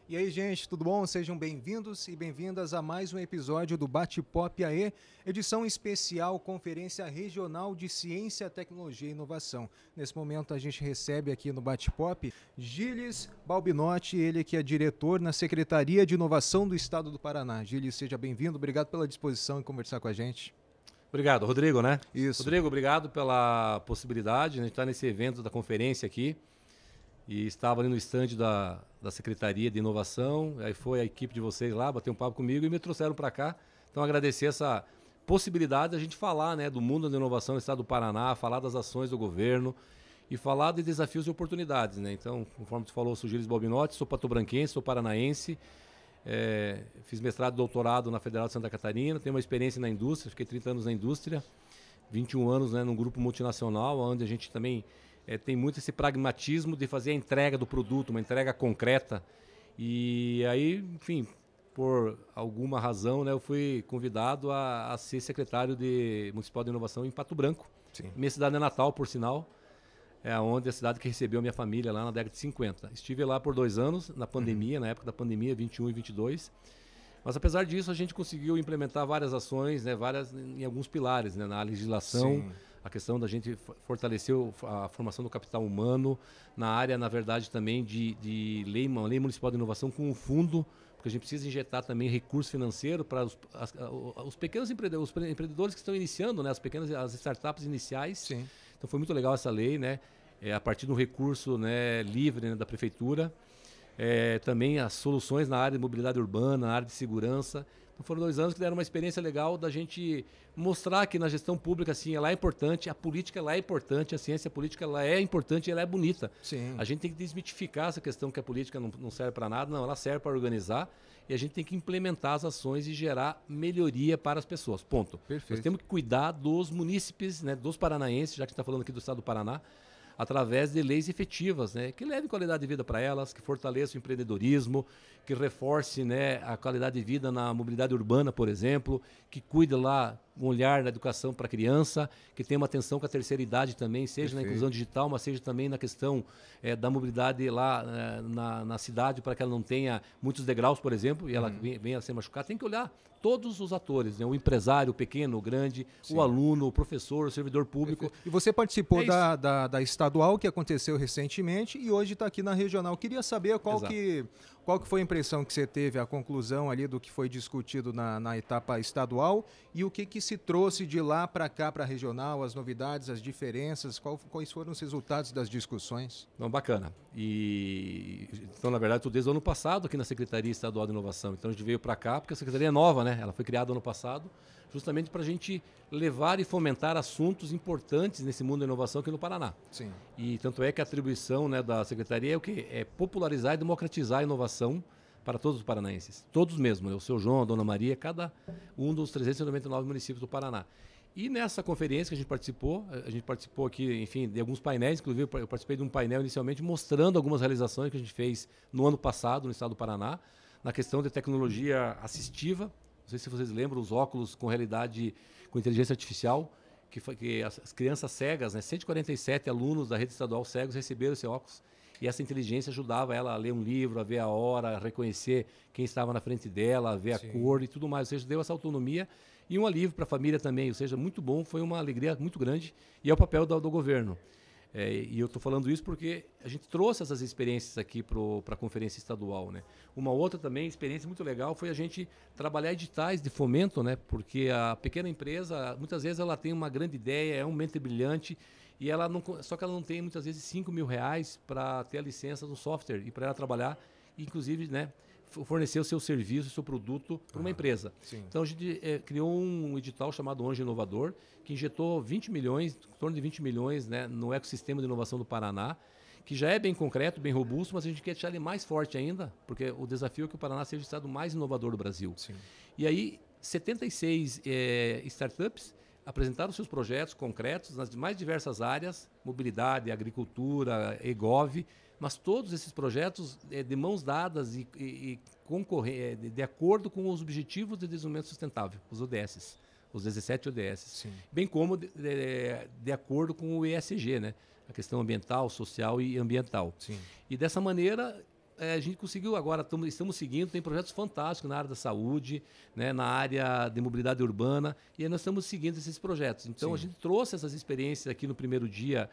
E aí, gente, tudo bom? Sejam bem-vindos e bem-vindas a mais um episódio do Bate-Pop AE, edição especial Conferência Regional de Ciência, Tecnologia e Inovação. Nesse momento a gente recebe aqui no Bate-Pop Gilles Balbinotti, ele que é diretor na Secretaria de Inovação do Estado do Paraná. Gilles, seja bem-vindo, obrigado pela disposição em conversar com a gente. Obrigado, Rodrigo, né? Isso. Rodrigo, obrigado pela possibilidade de estar nesse evento da conferência aqui. E estava ali no estande da Secretaria de Inovação, aí foi a equipe de vocês lá, bater um papo comigo e me trouxeram para cá. Então, agradecer essa possibilidade de a gente falar, né, do mundo da inovação no estado do Paraná, falar das ações do governo e falar de desafios e oportunidades, né? Então, conforme tu falou, sou Gilles Balbinotti, sou patobranquense, sou paranaense, fiz mestrado e doutorado na Federal de Santa Catarina, tenho uma experiência na indústria, fiquei 30 anos na indústria, 21 anos, né, num grupo multinacional, onde a gente também tem muito esse pragmatismo de fazer a entrega do produto, uma entrega concreta. E aí, enfim, por alguma razão, né, eu fui convidado a ser secretário municipal de inovação em Pato Branco. Sim. Minha cidade é natal, por sinal, onde é a cidade que recebeu a minha família lá na década de 50. Estive lá por 2 anos, na pandemia, na época da pandemia, 21 e 22. Mas apesar disso, a gente conseguiu implementar várias ações, né, em alguns pilares, né, na legislação. Sim. A questão da gente fortalecer a formação do capital humano, na área, na verdade, também de uma lei municipal de inovação com um fundo, porque a gente precisa injetar também recurso financeiro para os pequenos empreendedores, os empreendedores que estão iniciando, né, as startups iniciais. Sim. Então foi muito legal essa lei, né, a partir de um recurso, né, livre, né, da prefeitura. Também as soluções na área de mobilidade urbana, na área de segurança. Então foram 2 anos que deram uma experiência legal da gente mostrar que na gestão pública, assim, ela é importante, a política ela é importante, a ciência política ela é importante e ela é bonita. Sim. A gente tem que desmitificar essa questão que a política não serve para nada, não, ela serve para organizar e a gente tem que implementar as ações e gerar melhoria para as pessoas, ponto. Perfeito. Nós temos que cuidar dos munícipes, né, dos paranaenses, já que a gente está falando aqui do estado do Paraná, através de leis efetivas, né, que levem qualidade de vida para elas, que fortaleçam o empreendedorismo, que reforce, né, a qualidade de vida na mobilidade urbana, por exemplo, que cuide lá um olhar na educação para a criança, que tenha uma atenção com a terceira idade também, seja Perfeito. na inclusão digital, mas seja também na questão da mobilidade lá na cidade, para que ela não tenha muitos degraus, por exemplo, e ela venha a ser machucada. Tem que olhar todos os atores, né, o empresário, o pequeno, o grande, Sim. o aluno, o professor, o servidor público. E você participou É da estadual, que aconteceu recentemente, e hoje está aqui na regional. Queria saber qual que foi a impressão que você teve, a conclusão ali do que foi discutido na etapa estadual e o que se trouxe de lá para cá, para a regional, as novidades, as diferenças, quais foram os resultados das discussões? Não, bacana. Então, na verdade, estou desde o ano passado aqui na Secretaria Estadual de Inovação. Então, a gente veio para cá, porque a Secretaria é nova, né? Ela foi criada ano passado, justamente para a gente levar e fomentar assuntos importantes nesse mundo da inovação aqui no Paraná. Sim. E tanto é que a atribuição, né, da Secretaria é o quê? É popularizar e democratizar a inovação para todos os paranaenses. Todos mesmo, né? O seu João, a Dona Maria, cada um dos 399 municípios do Paraná. E nessa conferência que a gente participou aqui, enfim, de alguns painéis, inclusive eu participei de um painel inicialmente mostrando algumas realizações que a gente fez no ano passado no estado do Paraná, na questão de tecnologia assistiva. Não sei se vocês lembram, os óculos com realidade, com inteligência artificial, que as crianças cegas, né, 147 alunos da rede estadual cegos receberam esse óculos. E essa inteligência ajudava ela a ler um livro, a ver a hora, a reconhecer quem estava na frente dela, a ver Sim. a cor e tudo mais. Ou seja, deu essa autonomia e um alívio para a família também. Ou seja, muito bom, foi uma alegria muito grande. E é o papel do governo. E eu estou falando isso porque a gente trouxe essas experiências aqui para a conferência estadual, né? Uma outra também experiência muito legal foi a gente trabalhar editais de fomento, né? Porque a pequena empresa, muitas vezes ela tem uma grande ideia, é um mente brilhante, e só que ela não tem muitas vezes R$ 5.000 para ter a licença do software e para ela trabalhar, inclusive, né, fornecer o seu serviço, o seu produto para uma empresa. Sim. Então a gente criou um edital chamado Anjo Inovador, que injetou 20 milhões, em torno de 20 milhões, né, no ecossistema de inovação do Paraná, que já é bem concreto, bem robusto, mas a gente quer deixar ele mais forte ainda, porque o desafio é que o Paraná seja o estado mais inovador do Brasil. Sim. E aí, 76 startups apresentaram seus projetos concretos nas mais diversas áreas, mobilidade, agricultura, EGOV, mas todos esses projetos de mãos dadas e de acordo com os Objetivos de Desenvolvimento Sustentável, os ODS, os 17 ODS, Sim. bem como de acordo com o ESG, né? A questão ambiental, social e ambiental. Sim. E dessa maneira, a gente conseguiu agora, estamos seguindo, tem projetos fantásticos na área da saúde, né, na área de mobilidade urbana, e aí nós estamos seguindo esses projetos. Então, a gente trouxe essas experiências aqui no primeiro dia,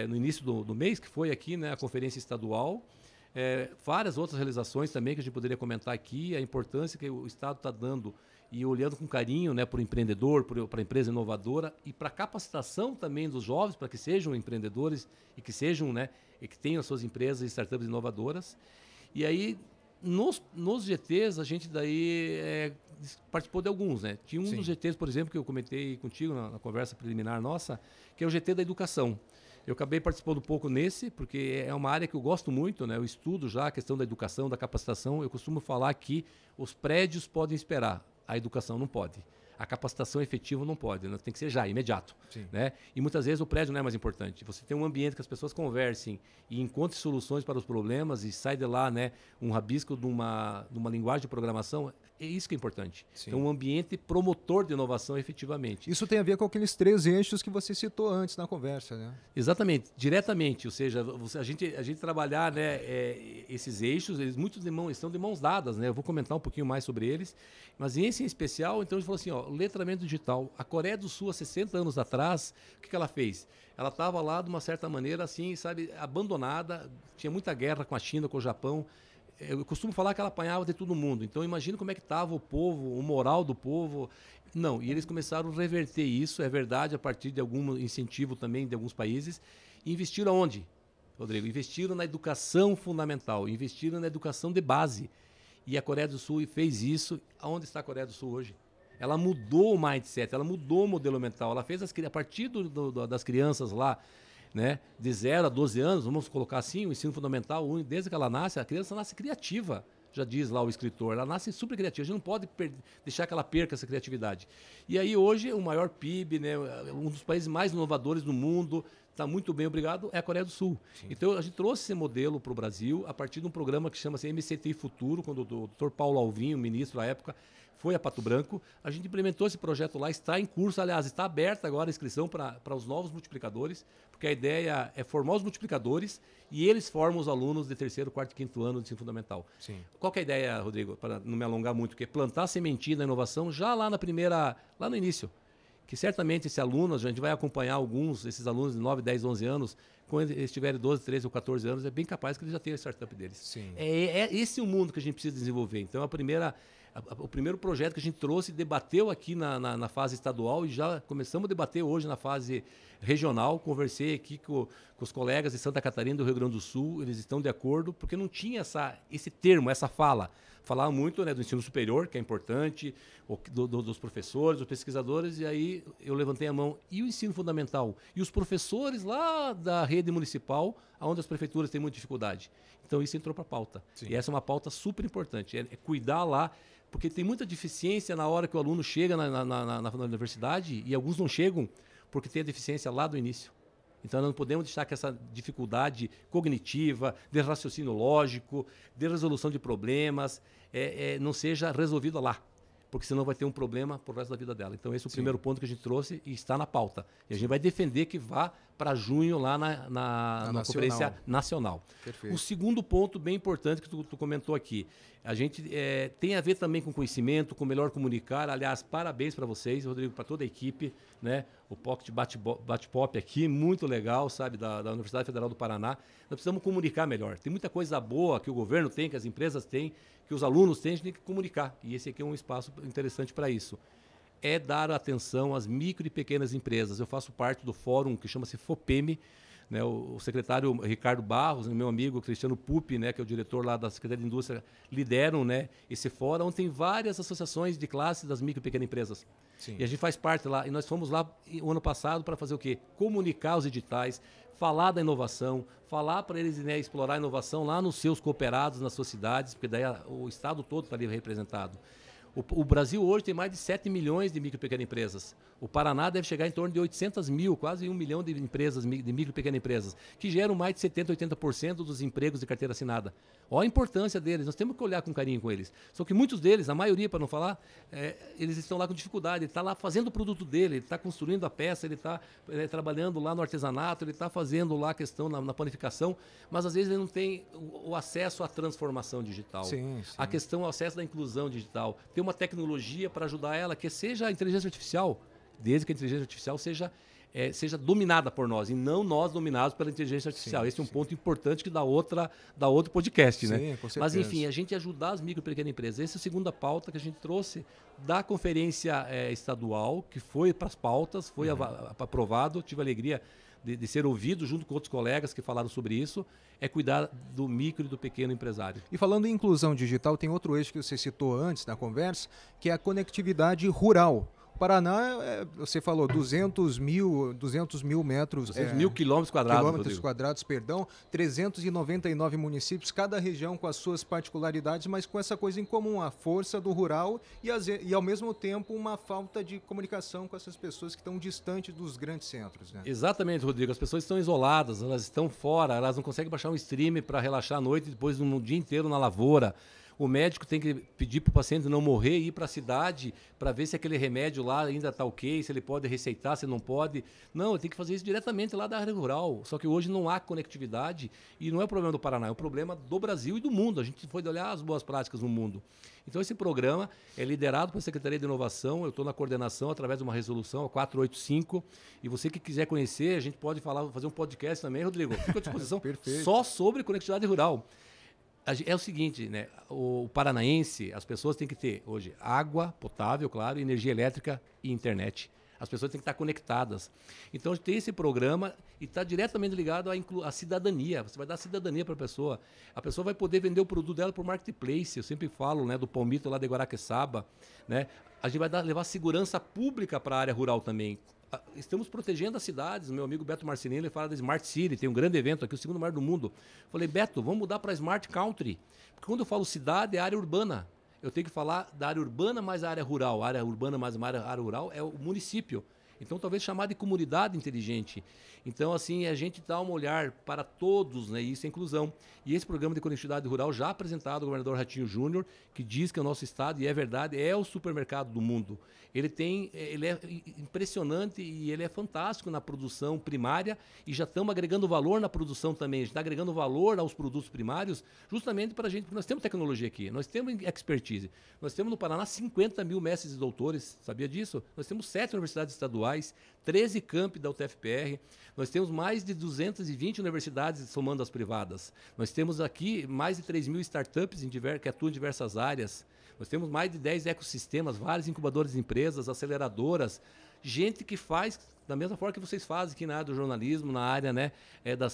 no início do mês, que foi aqui, né, a conferência estadual, várias outras realizações também que a gente poderia comentar aqui, a importância que o Estado está dando e olhando com carinho, né, para o empreendedor, para a empresa inovadora e para a capacitação também dos jovens, para que sejam empreendedores e que sejam, né, e que tenham as suas empresas e startups inovadoras. E aí, nos GTs, a gente daí participou de alguns, né? Tinha um dos GTs, por exemplo, que eu comentei contigo na conversa preliminar nossa, que é o GT da educação. Eu acabei participando um pouco nesse, porque é uma área que eu gosto muito, né? Eu estudo já a questão da educação, da capacitação. Eu costumo falar que os prédios podem esperar, a educação não pode. A capacitação efetiva não pode, né? Tem que ser já, imediato. Né? E muitas vezes o prédio não é mais importante. Você tem um ambiente que as pessoas conversem e encontrem soluções para os problemas e sai de lá, né, um rabisco de uma linguagem de programação, é isso que é importante. Então, um ambiente promotor de inovação efetivamente. Isso tem a ver com aqueles 3 eixos que você citou antes na conversa, né? Exatamente, diretamente. Ou seja, a gente trabalhar, né, esses eixos, eles estão de mãos dadas, né? Eu vou comentar um pouquinho mais sobre eles. Mas esse em especial, então a gente falou assim, ó, letramento digital. A Coreia do Sul, há 60 anos atrás, o que ela fez? Ela estava lá, de uma certa maneira, assim, sabe, abandonada. Tinha muita guerra com a China, com o Japão. Eu costumo falar que ela apanhava de todo mundo. Então, imagina como é que estava o povo, o moral do povo. Não, e eles começaram a reverter isso, é verdade, a partir de algum incentivo também de alguns países. E investiram aonde, Rodrigo? Investiram na educação fundamental, investiram na educação de base. E a Coreia do Sul fez isso. Aonde está a Coreia do Sul hoje? Ela mudou o mindset, ela mudou o modelo mental. Ela fez a partir das crianças lá, né, de 0 a 12 anos, vamos colocar assim, o ensino fundamental, desde que ela nasce, a criança nasce criativa, já diz lá o escritor, ela nasce super criativa, a gente não pode deixar que ela perca essa criatividade. E aí hoje o maior PIB, né, um dos países mais inovadores do mundo, está muito bem, obrigado, é a Coreia do Sul. Então a gente trouxe esse modelo para o Brasil a partir de um programa que chama-se MCTI Futuro, quando o Dr. Paulo Alvim, o ministro à época, foi a Pato Branco, a gente implementou esse projeto lá, está em curso, aliás, está aberta agora a inscrição para os novos multiplicadores, porque a ideia é formar os multiplicadores e eles formam os alunos de 3º, 4º e 5º ano de ensino fundamental. Qual que é a ideia, Rodrigo, para não me alongar muito, que é plantar a sementinha da inovação já lá lá no início, que certamente esse aluno, a gente vai acompanhar esses alunos de 9, 10, 11 anos, quando eles tiverem 12, 13 ou 14 anos, é bem capaz que eles já tenham a startup deles. É esse o mundo que a gente precisa desenvolver. Então, o primeiro projeto que a gente trouxe, debateu aqui na fase estadual e já começamos a debater hoje na fase regional. Conversei aqui com os colegas de Santa Catarina e do Rio Grande do Sul, eles estão de acordo, porque não tinha esse termo, essa fala. Falava muito, né, do ensino superior, que é importante, dos professores, dos pesquisadores, e aí eu levantei a mão. E o ensino fundamental? E os professores lá da rede municipal, onde as prefeituras têm muita dificuldade. Então isso entrou para a pauta. E essa é uma pauta super importante, é cuidar lá, porque tem muita deficiência na hora que o aluno chega na universidade, e alguns não chegam porque tem a deficiência lá do início. Então, nós não podemos deixar que essa dificuldade cognitiva, de raciocínio lógico, de resolução de problemas, não seja resolvida lá, porque senão vai ter um problema pro resto da vida dela. Então, esse é o primeiro ponto que a gente trouxe e está na pauta. E a gente vai defender que vá para junho lá na Conferência Nacional. Perfeito. O segundo ponto bem importante que tu comentou aqui, a gente tem a ver também com conhecimento, com melhor comunicar. Aliás, parabéns para vocês, Rodrigo, para toda a equipe, né? O Pocket Bate-Pop aqui, muito legal, sabe, da Universidade Federal do Paraná. Nós precisamos comunicar melhor. Tem muita coisa boa que o governo tem, que as empresas têm, que os alunos têm, a gente tem que comunicar. E esse aqui é um espaço interessante para isso. É dar atenção às micro e pequenas empresas. Eu faço parte do fórum que chama-se FOPEME, né? O secretário Ricardo Barros, meu amigo Cristiano Pupi, né, que é o diretor lá da Secretaria de Indústria, lideram, né, esse fórum, onde tem várias associações de classe das micro e pequenas empresas. E a gente faz parte lá. E nós fomos lá o ano passado para fazer o quê? Comunicar os editais, falar da inovação, falar para eles, né, explorar a inovação lá nos seus cooperados, nas suas cidades, porque daí o estado todo está ali representado. O Brasil hoje tem mais de 7 milhões de micro e pequenas empresas. O Paraná deve chegar em torno de 800 mil, quase 1 milhão de empresas, de micro e pequenas empresas, que geram mais de 70%, 80% dos empregos de carteira assinada. Olha a importância deles, nós temos que olhar com carinho com eles. Só que muitos deles, a maioria para não falar, eles estão lá com dificuldade, ele está lá fazendo o produto dele, ele está construindo a peça, ele está trabalhando lá no artesanato, ele está fazendo lá a questão na panificação, mas às vezes ele não tem o acesso à transformação digital. Sim. A questão, o acesso da inclusão digital. Tem uma tecnologia para ajudar ela, que seja a inteligência artificial, desde que a inteligência artificial seja dominada por nós e não nós dominados pela inteligência artificial. Esse é um ponto importante que dá outro podcast, né? Com certeza. Mas, enfim, a gente ajudar as micro e pequenas empresas. Essa é a segunda pauta que a gente trouxe da conferência estadual, que foi para as pautas, foi aprovado. Tive a alegria de ser ouvido junto com outros colegas que falaram sobre isso, é cuidar do micro e do pequeno empresário. E falando em inclusão digital, tem outro eixo que você citou antes na conversa, que é a conectividade rural. O Paraná, você falou, 200 mil metros... 200 mil quilômetros quadrados. 399 municípios, cada região com as suas particularidades, mas com essa coisa em comum, a força do rural e ao mesmo tempo, uma falta de comunicação com essas pessoas que estão distantes dos grandes centros. Né? Exatamente, Rodrigo. As pessoas estão isoladas, elas estão fora, elas não conseguem baixar um stream para relaxar à noite, depois de um dia inteiro na lavoura. O médico tem que pedir para o paciente não morrer e ir para a cidade para ver se aquele remédio lá ainda está ok, se ele pode receitar, se não pode. Não, ele tem que fazer isso diretamente lá da área rural. Só que hoje não há conectividade e não é o problema do Paraná, é o problema do Brasil e do mundo. A gente foi olhar as boas práticas no mundo. Então esse programa é liderado pela Secretaria de Inovação, eu estou na coordenação através de uma resolução, a 485, e você que quiser conhecer, a gente pode fazer um podcast também, Rodrigo, fica à disposição só sobre conectividade rural. É o seguinte, né? O paranaense, as pessoas têm que ter hoje água potável, claro, energia elétrica e internet. As pessoas têm que estar conectadas. Então, tem esse programa e está diretamente ligado à cidadania. Você vai dar cidadania para a pessoa. A pessoa vai poder vender o produto dela por marketplace. Eu sempre falo, né, do Palmito lá de Guaraqueçaba. Né? A gente vai levar segurança pública para a área rural também. Estamos protegendo as cidades. Meu amigo Beto Marcinelli, ele fala da Smart City, tem um grande evento aqui, o segundo maior do mundo. Falei, Beto, vamos mudar para Smart Country. Porque quando eu falo cidade, é área urbana. Eu tenho que falar da área urbana mais a área rural. A área urbana mais a área rural é o município. Então, talvez chamar de comunidade inteligente. Então, assim, a gente dá um olhar para todos, né? Isso é inclusão. E esse programa de conectividade rural já apresentado ao governador Ratinho Júnior, que diz que o nosso estado, e é verdade, é o supermercado do mundo. Ele é impressionante e ele é fantástico na produção primária e já estamos agregando valor na produção também. A gente está agregando valor aos produtos primários justamente para a gente, porque nós temos tecnologia aqui, nós temos expertise. Nós temos no Paraná 50 mil mestres e doutores, sabia disso? Nós temos 7 universidades estaduais, 13 campi da UTFPR, nós temos mais de 220 universidades somando as privadas. Nós temos aqui mais de 3 mil startups que atuam em diversas áreas. Nós temos mais de 10 ecossistemas, vários incubadores de empresas, aceleradoras, gente que faz da mesma forma que vocês fazem aqui na área do jornalismo, na área, né,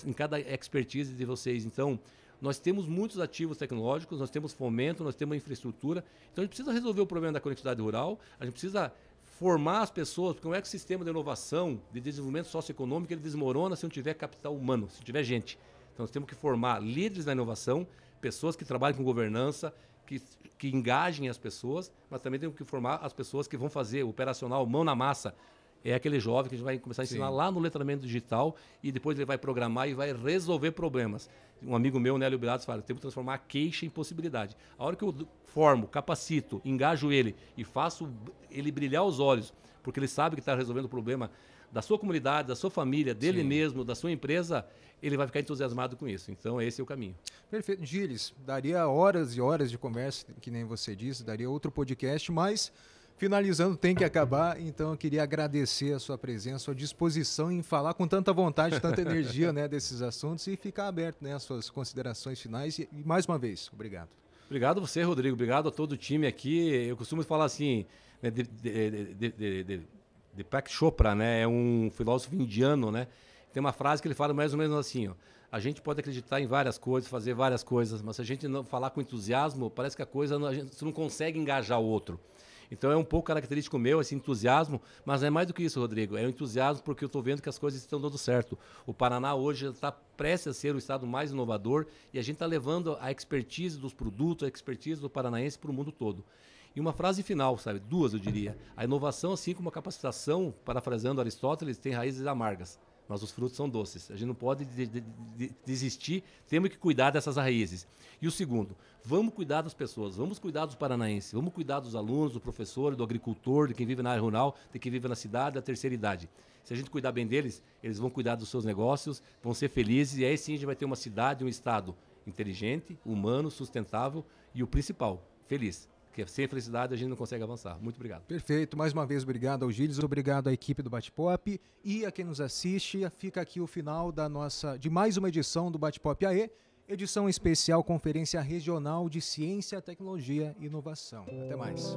em cada expertise de vocês. Então, nós temos muitos ativos tecnológicos, nós temos fomento, nós temos infraestrutura. Então, a gente precisa resolver o problema da conectividade rural, a gente precisa formar as pessoas, porque um ecossistema de inovação, de desenvolvimento socioeconômico, ele desmorona se não tiver capital humano, se não tiver gente. Então, nós temos que formar líderes da inovação, pessoas que trabalhem com governança, que engajem as pessoas, mas também temos que formar as pessoas que vão fazer o operacional, mão na massa. É aquele jovem que a gente vai começar a ensinar lá no letramento digital e depois ele vai programar e vai resolver problemas. Um amigo meu, Nélio Bilados, fala, temos que transformar a queixa em possibilidade. A hora que eu formo, capacito, engajo ele e faço ele brilhar os olhos, porque ele sabe que está resolvendo o problema da sua comunidade, da sua família, dele mesmo, da sua empresa, ele vai ficar entusiasmado com isso. Então, esse é o caminho. Perfeito. Gilles, daria horas e horas de conversa, que nem você disse, daria outro podcast, mas finalizando tem que acabar, então eu queria agradecer a sua presença, a sua disposição em falar com tanta vontade, tanta energia, né, desses assuntos e ficar aberto, né, às suas considerações finais e mais uma vez, obrigado. Obrigado a você, Rodrigo, obrigado a todo o time aqui. Eu costumo falar assim, né, Deepak Chopra, né, é um filósofo indiano, né? Tem uma frase que ele fala mais ou menos assim, ó, a gente pode acreditar em várias coisas, fazer várias coisas, mas se a gente não falar com entusiasmo, parece que a gente não consegue engajar o outro. Então é um pouco característico meu, esse entusiasmo, mas é mais do que isso, Rodrigo, é o entusiasmo porque eu estou vendo que as coisas estão dando certo. O Paraná hoje está prestes a ser o estado mais inovador e a gente está levando a expertise dos produtos, a expertise do paranaense para o mundo todo. E uma frase final, sabe? 2, eu diria. A inovação, assim como a capacitação, parafraseando Aristóteles, tem raízes amargas, mas os frutos são doces. A gente não pode desistir, temos que cuidar dessas raízes. E o segundo, vamos cuidar das pessoas, vamos cuidar dos paranaenses, vamos cuidar dos alunos, do professor, do agricultor, de quem vive na área rural, de quem vive na cidade, da terceira idade. Se a gente cuidar bem deles, eles vão cuidar dos seus negócios, vão ser felizes, e aí sim a gente vai ter uma cidade, um estado inteligente, humano, sustentável e o principal, feliz. Porque sem felicidade a gente não consegue avançar. Muito obrigado. Perfeito. Mais uma vez, obrigado ao Gilles, obrigado à equipe do Bate-Pop e a quem nos assiste. Fica aqui o final de mais uma edição do Bate-Pop AE, edição especial Conferência Regional de Ciência, Tecnologia e Inovação. Até mais.